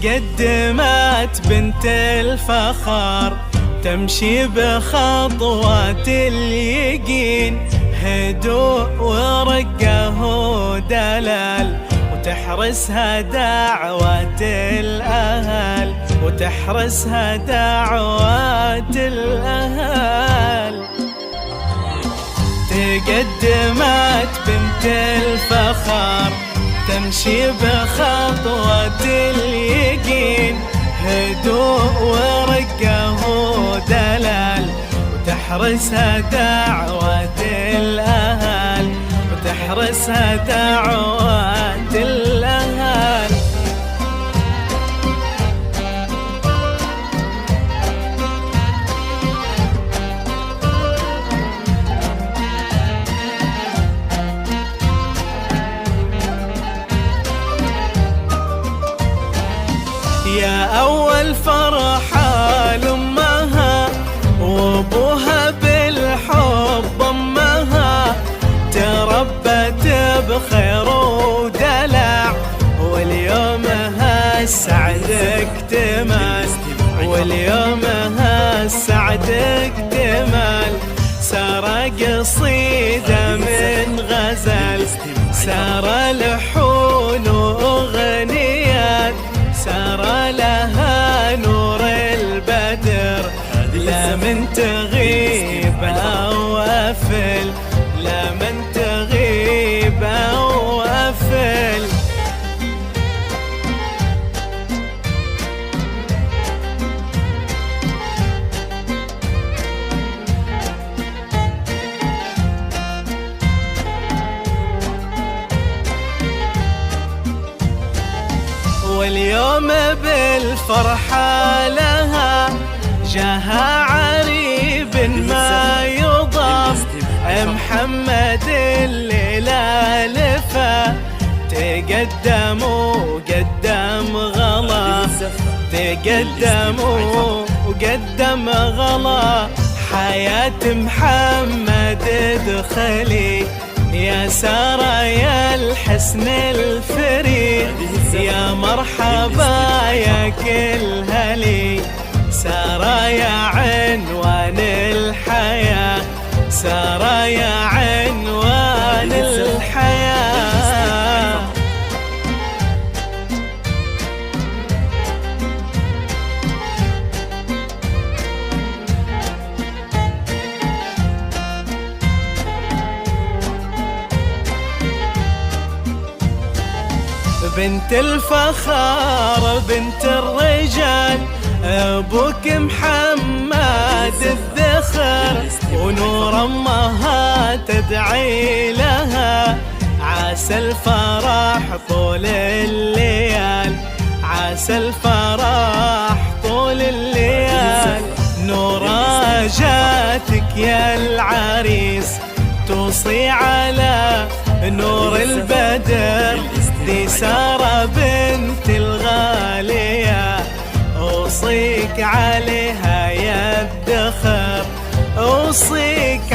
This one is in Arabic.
تقدمت بنت الفخر تمشي بخطوات اليقين، هدوء ورقه ودلال، وتحرسها دعوات الأهل، وتحرسها دعوات الأهل. تقدمت بنت الفخر تمشي بخطوة اليقين، هدوء ورقه ودلال، وتحرسها دعوات الأهل، وتحرسها دعوات الأهل. يا أول فرحة لأمها وأبوها بالحب ضمها، تربت بخير ودلع، واليوم هالسعد اكتمل، واليوم هالسعد اكتمل. سار قصيدة من غزل، سار لحون وأغنيات، سار لها نور البدر، لا من تغيب أو أفل، لا من تغيب أو أفل. واليوم بالفرحة لها جاها عريب ما يضام، محمد الليلة لفا، تقدم وقدم غلا، تقدم وقدم غلا. حياة محمد ادخلي يا سارة يا الحسن الفريد، يا مرحبا يا كل هلي. سارة يا عنوان الحياة، سارة يا عنوان الحياة. بنت الفخر بنت الرجال، أبوك محمد الذخر، ونور أمها تدعي لها، عسى الفرح طول الليال، عسى الفرح طول الليال. نورا جاتك يا العريس، توصي على نور البدر، دي سارة بنت الغالية، أوصيك عليها يا الدخر، أوصيك